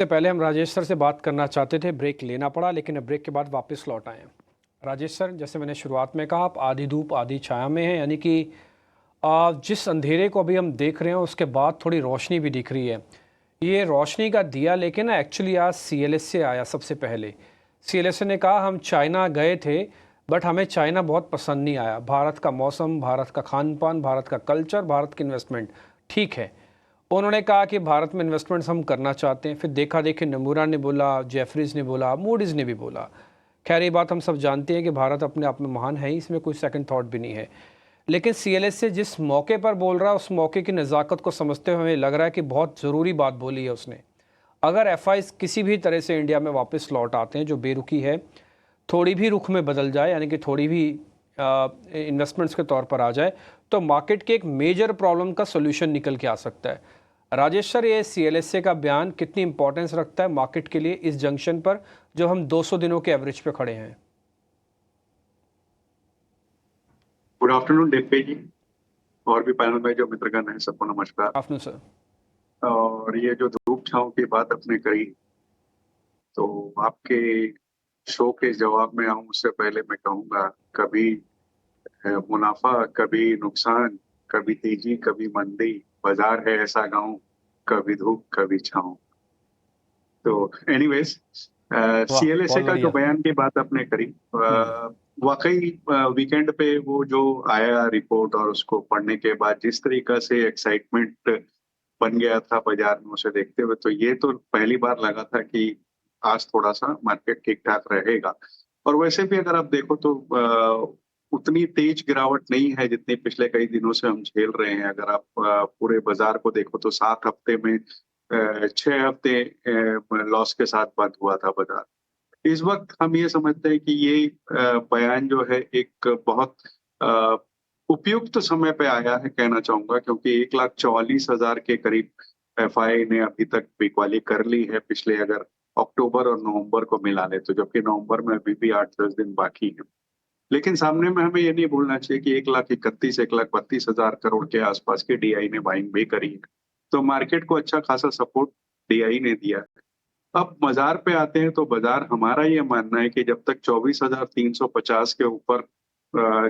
इससे पहले हम राजेश सर से बात करना चाहते थे, ब्रेक लेना पड़ा, लेकिन अब ब्रेक के बाद वापस लौट आए हैं। राजेश सर, जैसे मैंने शुरुआत में कहा, आप आधी धूप आधी छाया में हैं, यानी कि जिस अंधेरे को अभी हम देख रहे हैं उसके बाद थोड़ी रोशनी भी दिख रही है। ये रोशनी का दिया लेके ना एक्चुअली आज सीएलएस से आया। सबसे पहले सीएलएस ने कहा हम चाइना गए थे, बट हमें चाइना बहुत पसंद नहीं आया। भारत का मौसम, भारत का खान पान, भारत का कल्चर, भारत की इन्वेस्टमेंट ठीक है। उन्होंने कहा कि भारत में इन्वेस्टमेंट्स हम करना चाहते हैं। फिर देखा देखी नमूरा ने बोला, जेफरीज ने बोला, मूडीज़ ने भी बोला। खैर ये बात हम सब जानते हैं कि भारत अपने आप में महान है ही, इसमें कोई सेकंड थॉट भी नहीं है। लेकिन सीएलएस से जिस मौके पर बोल रहा है उस मौके की नज़ाकत को समझते हुए हमें लग रहा है कि बहुत ज़रूरी बात बोली है उसने। अगर एफआईज किसी भी तरह से इंडिया में वापस लौट आते हैं, जो बेरुखी है, थोड़ी भी रुख में बदल जाए, यानी कि थोड़ी भी इन्वेस्टमेंट्स के तौर पर आ जाए, तो मार्केट के एक मेजर प्रॉब्लम का सोल्यूशन निकल के आ सकता है। राजेश सर, ये सीएलएसए का बयान कितनी इंपॉर्टेंस रखता है मार्केट के लिए इस जंक्शन पर, जो हम 200 दिनों के एवरेज पे खड़े हैं? गुड आफ्टरनून देवपे जी, और भी पैनल में जो मित्रगण हैं सबको नमस्कार। Afternoon sir. और ये जो धूप छांव की बात आपने करी, तो आपके शो के जवाब में आऊं उससे पहले मैं कहूंगा, कभी मुनाफा कभी नुकसान, कभी तेजी कभी मंदी, बाजार है ऐसा गांव, कभी धूप कभी छांव। तो एनीवेज, वाह, सीएलएसए बहुत का जो बढ़िया। बयान की बात आपने करी, वाकई वीकेंड पे वो जो आया रिपोर्ट और उसको पढ़ने के बाद जिस तरीका से एक्साइटमेंट बन गया था बाजार में उसे देखते हुए, तो ये तो पहली बार लगा था कि आज थोड़ा सा मार्केट ठीक ठाक रहेगा। और वैसे भी अगर आप देखो तो उतनी तेज गिरावट नहीं है जितनी पिछले कई दिनों से हम झेल रहे हैं। अगर आप पूरे बाजार को देखो तो 7 हफ्ते में 6 हफ्ते लॉस के साथ बंद हुआ था बाजार। इस वक्त हम ये समझते हैं कि ये बयान जो है एक बहुत अ, उपयुक्त समय पे आया है, कहना चाहूंगा, क्योंकि 1,44,000 के करीब एफआई ने अभी तक बिकवाली कर ली है, पिछले अगर अक्टूबर और नवंबर को मिला ले तो, जबकि नवंबर में अभी भी 8-10 दिन बाकी है। लेकिन सामने में हमें ये नहीं भूलना चाहिए कि 1,31,1,32,000 करोड़ के आसपास की डीआई ने बाइंग भी करी है, तो मार्केट को अच्छा खासा सपोर्ट डीआई ने दिया है। अब बाजार पे आते हैं तो बाजार, हमारा ये मानना है कि जब तक 24,350 के ऊपर,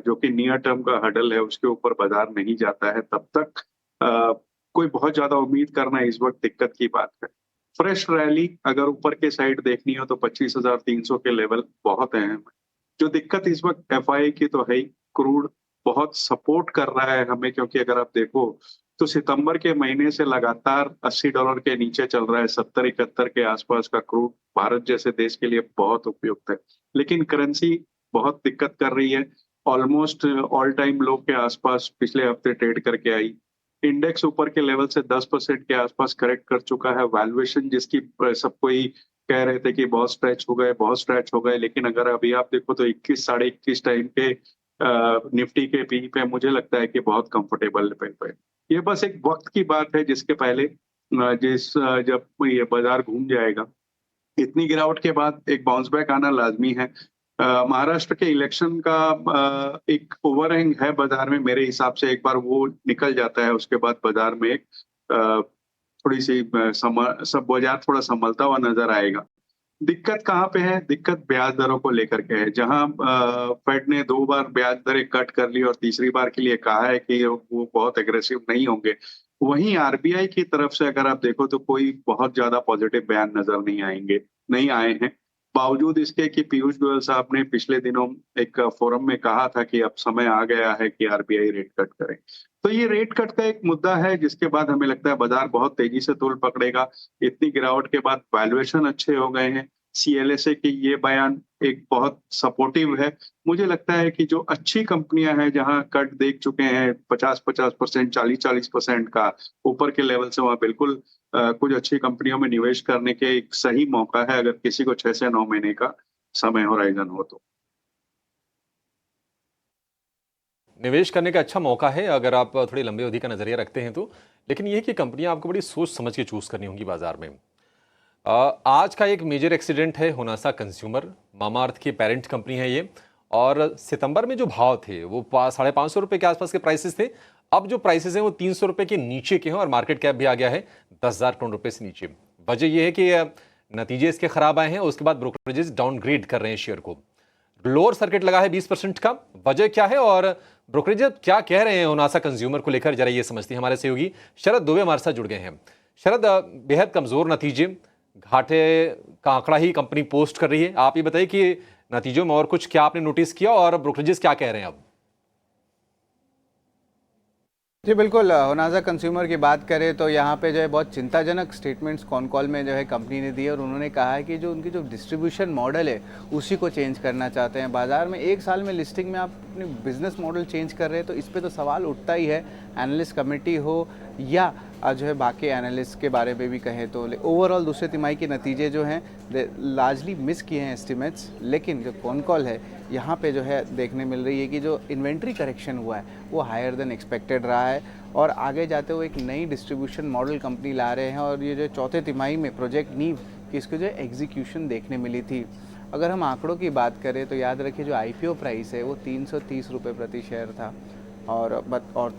जो कि नियर टर्म का हडल है, उसके ऊपर बाजार नहीं जाता है, तब तक अ, कोई बहुत ज्यादा उम्मीद करना इस वक्त दिक्कत की बात है। फ्रेश रैली अगर ऊपर के साइड देखनी हो तो 25,300 के लेवल बहुत अहम है। जो दिक्कत इस वक्त एफआई की तो है ही, क्रूड बहुत सपोर्ट कर रहा है हमें, क्योंकि अगर आप देखो तो सितंबर के महीने से लगातार $80 के नीचे चल रहा है। 70-71 के आसपास का क्रूड भारत जैसे देश के लिए बहुत उपयुक्त है, लेकिन करेंसी बहुत दिक्कत कर रही है। ऑलमोस्ट ऑल टाइम लो के आसपास पिछले हफ्ते ट्रेड करके आई। इंडेक्स ऊपर के लेवल से 10% के आसपास करेक्ट कर चुका है। वैल्यूएशन जिसकी सब कोई कह रहे थे कि बहुत स्ट्रेच हो गए, बहुत स्ट्रेच हो गए, लेकिन अगर अभी आप देखो तो 21 साढ़े 21 टाइम के निफ्टी के पी पे मुझे लगता है कि बहुत कंफर्टेबल लेवल पे। ये बस एक वक्त की बात है, जिसके पहले जब ये बाजार घूम जाएगा, इतनी गिरावट के बाद एक बाउंस बैक आना लाजमी है। महाराष्ट्र के इलेक्शन का एक ओवरहैंग है बाजार में, मेरे हिसाब से एक बार वो निकल जाता है उसके बाद बाजार में एक अ, थोड़ी सी सब बाजार थोड़ा संभलता हुआ नजर आएगा। दिक्कत कहाँ पे है? दिक्कत ब्याज दरों को लेकर के है, जहां फेड ने 2 बार ब्याज दरें कट कर ली और तीसरी बार के लिए कहा है कि वो बहुत एग्रेसिव नहीं होंगे। वहीं आरबीआई की तरफ से अगर आप देखो तो कोई बहुत ज्यादा पॉजिटिव बयान नजर नहीं आए हैं। बावजूद इसके कि पीयूष गोयल साहब ने पिछले दिनों एक फोरम में कहा था कि अब समय आ गया है कि आरबीआई रेट कट करे। तो ये रेट कट का एक मुद्दा है, जिसके बाद हमें लगता है बाजार बहुत तेजी से तूल पकड़ेगा। इतनी गिरावट के बाद वैल्यूएशन अच्छे हो गए हैं। सीएलएसए की ये बयान एक बहुत सपोर्टिव है। मुझे लगता है कि जो अच्छी कंपनियां हैं, जहां कट देख चुके हैं 50-50%, 40-40% का ऊपर के लेवल से, वहां बिल्कुल कुछ अच्छी कंपनियों में निवेश करने के एक सही मौका है, अगर किसी को 6 से 9 महीने का समय होराइजन हो तो। निवेश करने का अच्छा मौका है अगर आप थोड़ी लंबी अवधि का नजरिया रखते हैं तो। लेकिन यह कि कंपनियां आपको बड़ी सोच समझ के चूज करनी होंगी बाजार में। आज का एक मेजर एक्सीडेंट है होनासा कंज्यूमर, मामाअर्थ की पेरेंट कंपनी है ये। और सितंबर में जो भाव थे वो 550 रुपए के आसपास के प्राइसेस थे। अब जो प्राइसेस हैं वो 300 रुपए के नीचे के हैं और मार्केट कैप भी आ गया है 10,000 करोड़ रुपए से नीचे। वजह यह है कि नतीजे इसके खराब आए हैं, उसके बाद ब्रोकरेजेस डाउनग्रेड कर रहे हैं शेयर को। लोअर सर्किट लगा है 20% का, वजह क्या है और ब्रोकरेज क्या कह रहे हैं हुनासा कंज्यूमर को लेकर, जरा ये समझते हैं। हमारे सहयोगी शरद दुबे हमारे साथ जुड़ गए हैं। शरद, बेहद कमजोर नतीजे, घाटे का आंकड़ा ही कंपनी पोस्ट कर रही है। आप ये बताइए कि नतीजों में और कुछ क्या आपने नोटिस किया और ब्रोकरेजेस क्या कह रहे हैं अब? जी बिल्कुल, होनासा कंज्यूमर की बात करें तो यहाँ पे जो है बहुत चिंताजनक स्टेटमेंट्स कॉन कॉल में जो है कंपनी ने दिए और उन्होंने कहा है कि जो उनकी जो डिस्ट्रीब्यूशन मॉडल है उसी को चेंज करना चाहते हैं। बाज़ार में 1 साल में लिस्टिंग में आप अपनी बिजनेस मॉडल चेंज कर रहे हैं तो इस पे तो सवाल उठता ही है, एनालिस्ट कमेटी हो या जो है बाकी एनालिस्ट के बारे में भी कहें तो। ओवरऑल दूसरे तिमाही के नतीजे जो हैं लार्जली मिस किए हैं एस्टिमेट्स, लेकिन जो कॉन कॉल है यहाँ पे जो है देखने मिल रही है कि जो इन्वेंट्री करेक्शन हुआ है वो हायर देन एक्सपेक्टेड रहा है और आगे जाते हुए एक नई डिस्ट्रीब्यूशन मॉडल कंपनी ला रहे हैं। और ये जो चौथे तिमाही में प्रोजेक्ट नीव की इसको जो एग्जीक्यूशन देखने मिली थी। अगर हम आंकड़ों की बात करें तो याद रखिए जो IPO प्राइस है वो 330 रुपये प्रति शेयर था और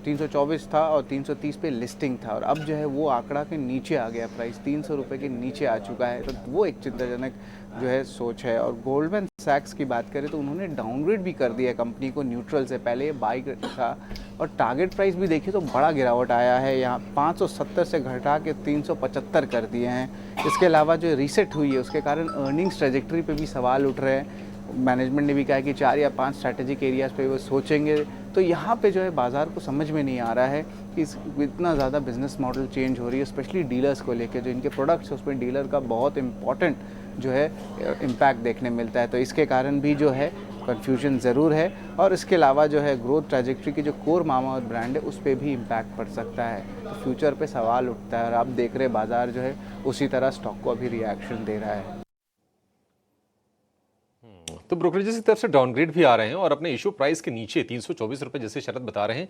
324 था और 330 पे लिस्टिंग था और अब जो है वो आंकड़ा के नीचे आ गया, प्राइस 300 रुपये के नीचे आ चुका है। तो वो एक चिंताजनक जो है सोच है। और गोल्डमैन सैक्स की बात करें तो उन्होंने डाउनग्रेड भी कर दिया कंपनी को न्यूट्रल से, पहले ये बाई था और टारगेट प्राइस भी देखिए तो बड़ा गिरावट आया है, यहाँ 570 से घटा के 375 कर दिए हैं। इसके अलावा जो रीसेट हुई है उसके कारण अर्निंग्स ट्रेजेक्टरी पे भी सवाल उठ रहे हैं। मैनेजमेंट ने भी कहा कि 4 या 5 स्ट्रैटेजिक एरियाज़ पे वो सोचेंगे। तो यहाँ पे जो है बाज़ार को समझ में नहीं आ रहा है कि इतना ज़्यादा बिजनेस मॉडल चेंज हो रही है, स्पेशली डीलर्स को लेके। जो इनके प्रोडक्ट्स है उसमें डीलर का बहुत इंपॉर्टेंट जो है इम्पैक्ट देखने मिलता है। तो इसके कारण भी जो है कन्फ्यूजन ज़रूर है और इसके अलावा जो है ग्रोथ ट्रैजेक्टरी की जो कोर मामाअर्थ ब्रांड है उस पर भी इम्पैक्ट पड़ सकता है। तो फ्यूचर पे सवाल उठता है और आप देख रहे बाज़ार जो है उसी तरह स्टॉक को अभी रिएक्शन दे रहा है। तो ब्रोकरेजेस की तरफ से डाउनग्रेड भी आ रहे हैं और अपने इशू प्राइस के नीचे 324 रुपये जैसे शरद बता रहे हैं,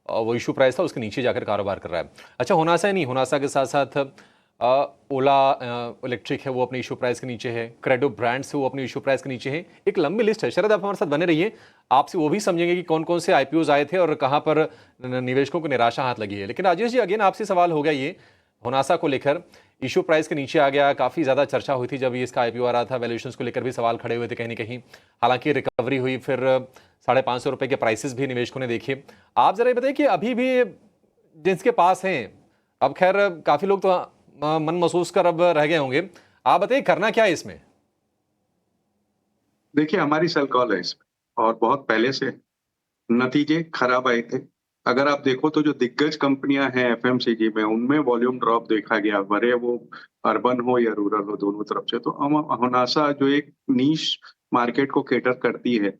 वो इशू प्राइस था उसके नीचे जाकर कारोबार कर रहा है। अच्छा, होनासा ही नहीं, होनासा के साथ साथ ओला इलेक्ट्रिक है वो अपने इशू प्राइस के नीचे है, क्रेडो ब्रांड्स है वो अपने इशू प्राइस के नीचे है। एक लंबी लिस्ट है। शरद, आप हमारे साथ बने रहिए, आपसे वो भी समझेंगे कि कौन कौन से IPOs आए थे और कहाँ पर निवेशकों को निराशा हाथ लगी है। लेकिन राजेश जी, अगेन आपसे सवाल हो गया ये होनासा को लेकर, इशू प्राइस के नीचे आ गया, काफ़ी ज़्यादा चर्चा हुई थी जब ये इसका IPO आ रहा था, वैल्यूएशंस को लेकर भी सवाल खड़े हुए थे कहीं ना कहीं। हालांकि रिकवरी हुई, फिर 550 रुपये के प्राइसेस भी निवेशकों ने देखे। आप जरा ये बताइए कि अभी भी जिसके पास हैं, अब खैर काफ़ी लोग तो मन महसूस कर अब रह गए होंगे, आप बताइए करना क्या है इसमें? देखिए, हमारी सेल कॉल है इसमें और बहुत पहले से नतीजे खराब आए थे। अगर आप देखो तो जो दिग्गज कंपनियां हैं FMCG में, उनमें वॉल्यूम ड्रॉप देखा गया, भले वो अर्बन हो या रूरल हो, दोनों तरफ से। तो होनासा जो एक नीश मार्केट को कैटर करती है,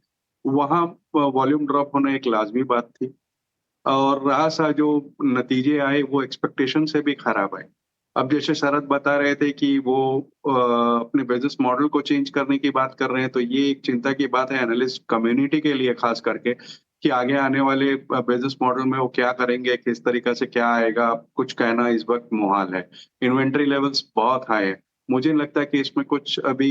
वहां वॉल्यूम ड्रॉप होना एक लाजमी बात थी। और रहा सा जो नतीजे आए वो एक्सपेक्टेशन से भी खराब आए। अब जैसे शरद बता रहे थे कि वो अपने बिजनेस मॉडल को चेंज करने की बात कर रहे हैं, तो ये एक चिंता की बात है एनालिस्ट कम्युनिटी के लिए, खास करके कि आगे आने वाले बिजनेस मॉडल में वो क्या करेंगे, किस तरीके से क्या आएगा, कुछ कहना इस वक्त मुहाल है। इन्वेंट्री लेवल्स बहुत हाई है। मुझे नहीं लगता कि इसमें कुछ अभी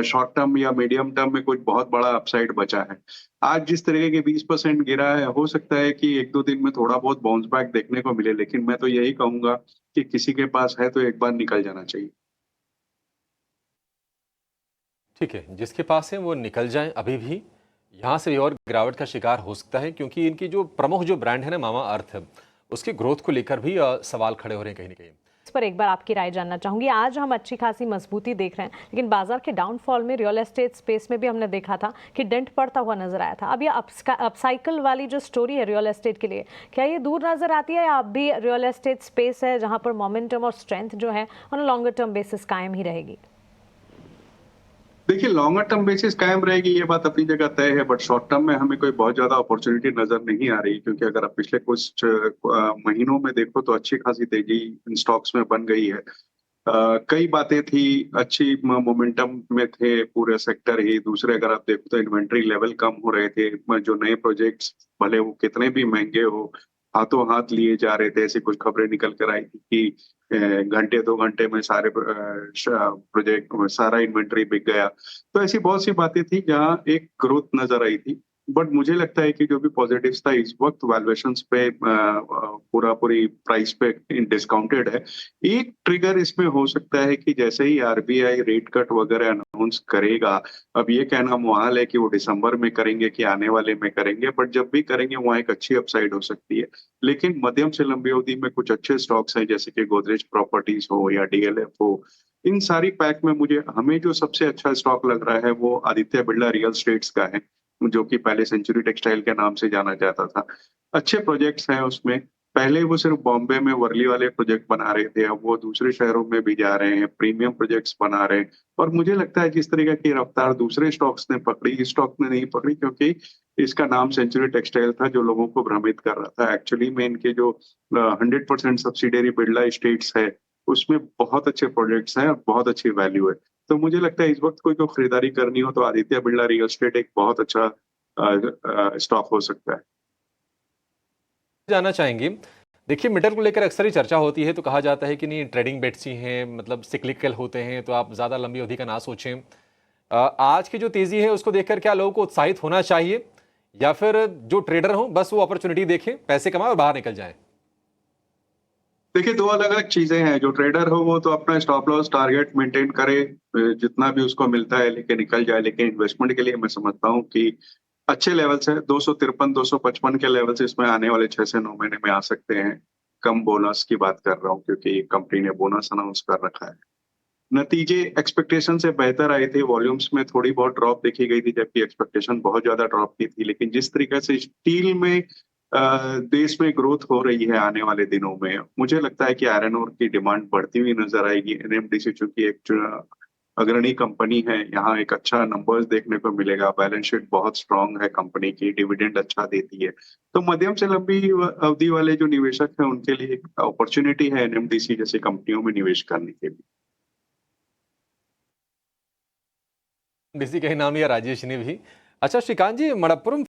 शॉर्ट टर्म या मीडियम टर्म में कुछ बहुत बड़ा अपसाइड बचा है। आज जिस तरीके के 20% गिरा है, हो सकता है कि 1-2 दिन में थोड़ा बहुत बाउंस बैक देखने को मिले, लेकिन मैं तो यही कहूंगा कि किसी के पास है तो एक बार निकल जाना चाहिए। ठीक है, जिसके पास है वो निकल जाएं अभी भी। यहाँ से और गिरावट का शिकार हो सकता है क्योंकि इनकी जो प्रमुख जो ब्रांड है ना मामा अर्थ, उसकी ग्रोथ को लेकर भी सवाल खड़े हो रहे हैं कहीं ना कहीं। इस पर एक बार आपकी राय जानना चाहूंगी। आज हम अच्छी खासी मजबूती देख रहे हैं, लेकिन बाजार के डाउनफॉल में रियल एस्टेट स्पेस में भी हमने देखा था कि डेंट पड़ता हुआ नजर आया था। अब ये अपसाइकिल वाली जो स्टोरी है रियल एस्टेट के लिए, क्या ये दूर नजर आती है या अब भी रियल एस्टेट स्पेस है जहां पर मोमेंटम और स्ट्रेंथ जो है ऑन लॉन्गर टर्म बेसिस कायम ही रहेगी? देखिए, लॉन्गर टर्म बेसिस कायम रहेगी, ये बात अपनी जगह तय है, बट शॉर्ट टर्म में हमें कोई बहुत ज्यादा अपॉर्चुनिटी नजर नहीं आ रही, क्योंकि अगर आप पिछले कुछ महीनों में देखो तो अच्छी खासी तेजी इन स्टॉक्स में बन गई है। कई बातें थी, अच्छी मोमेंटम में थे पूरे सेक्टर ही। दूसरे अगर आप देखो तो इन्वेंट्री लेवल कम हो रहे थे, जो नए प्रोजेक्ट्स भले वो कितने भी महंगे हो, हाथों हाथ लिए जा रहे थे। ऐसी कुछ खबरें निकल कर आई थी कि घंटे 2 घंटे में सारे प्रोजेक्ट, सारा इन्वेंट्री बिक गया। तो ऐसी बहुत सी बातें थी जहां एक ग्रोथ नजर आई थी। बट मुझे लगता है कि जो भी पॉजिटिव्स था इस वक्त वैल्यूएशंस पे पूरी प्राइस पे डिस्काउंटेड है। एक ट्रिगर इसमें हो सकता है कि जैसे ही आरबीआई रेट कट वगैरह अनाउंस करेगा, अब ये कहना मुहाल है कि वो दिसंबर में करेंगे कि आने वाले में करेंगे, बट जब भी करेंगे वहाँ एक अच्छी अपसाइड हो सकती है। लेकिन मध्यम से लंबी अवधि में कुछ अच्छे स्टॉक्स हैं जैसे कि गोदरेज प्रॉपर्टीज हो या डीएलएफ हो, इन सारी पैक में हमें जो सबसे अच्छा स्टॉक लग रहा है वो आदित्य बिरला रियल एस्टेट्स का है, जो कि पहले सेंचुरी टेक्सटाइल के नाम से जाना जाता था। अच्छे प्रोजेक्ट्स हैं उसमें। पहले वो सिर्फ बॉम्बे में वर्ली वाले प्रोजेक्ट बना रहे थे, अब वो दूसरे शहरों में भी जा रहे हैं, प्रीमियम प्रोजेक्ट्स बना रहे हैं। और मुझे लगता है जिस तरीके की रफ्तार दूसरे स्टॉक्स ने पकड़ी, इस स्टॉक ने नहीं पकड़ी, क्योंकि इसका नाम सेंचुरी टेक्सटाइल था जो लोगों को भ्रमित कर रहा था। एक्चुअली में इनके जो 100% सब्सिडियरी बिरला एस्टेट्स है, उसमें बहुत अच्छे प्रोजेक्ट्स हैं और बहुत अच्छी वैल्यू है। तो मुझे लगता है इस वक्त कोई को खरीदारी करनी हो तो आदित्य बिरला रियल एस्टेट एक बहुत अच्छा स्टॉक हो सकता है। जानना चाहेंगे, देखिए मेटल को लेकर अक्सर ही चर्चा होती है, तो कहा जाता है कि नहीं ट्रेडिंग बेट्स ही हैं, मतलब सिक्लिकल होते हैं, तो आप ज़्यादा लंबी अवधि का ना सोचें। आज की जो तेज़ी है उसको देखकर क्या लोगों को उत्साहित होना चाहिए, या फिर जो ट्रेडर हो बस वो अपॉर्चुनिटी देखें, पैसे कमाएं और बाहर निकल जाएं? देखिए, 2 अलग-अलग चीज़ें हैं। जो ट्रेडर हो वो तो अपना स्टॉप लॉस टारगेट मेंटेन करे, जितना भी उसको मिलता है लेके निकल जाए। लेकिन इन्वेस्टमेंट के लिए मैं समझता हूँ कि अच्छे लेवल्स हैं, 253, 255 के लेवल्स इसमें आने वाले 6 से 9 महीने में आ सकते हैं। कम बोनस की बात कर रहा हूँ क्योंकि कंपनी ने बोनस अनाउंस कर रखा है। नतीजे एक्सपेक्टेशन से बेहतर आए थे, वॉल्यूम्स में थोड़ी बहुत ड्रॉप देखी गई थी, जबकि एक्सपेक्टेशन बहुत ज़्यादा ड्रॉप की थी। लेकिन जिस तरीके से स्टील में देश में ग्रोथ हो रही है आने वाले दिनों में, मुझे लगता है कि आयरन ओर की डिमांड बढ़ती हुई नज़र आएगी। एनएमडीसी चूँकि एक अग्रणी कंपनी है, यहाँ एक अच्छा नंबर्स देखने को मिलेगा। बैलेंस शीट बहुत स्ट्रॉन्ग है कंपनी की, डिविडेंड अच्छा देती है। तो मध्यम से लंबी अवधि वाले जो निवेशक हैं, उनके लिए एक अपॉर्च्युनिटी है एनएमडीसी जैसी कंपनियों में निवेश करने के लिए। डीसी का ही नाम लिया राजेश ने भी। अच्छा श्रीकांत जी, मणप्पुरम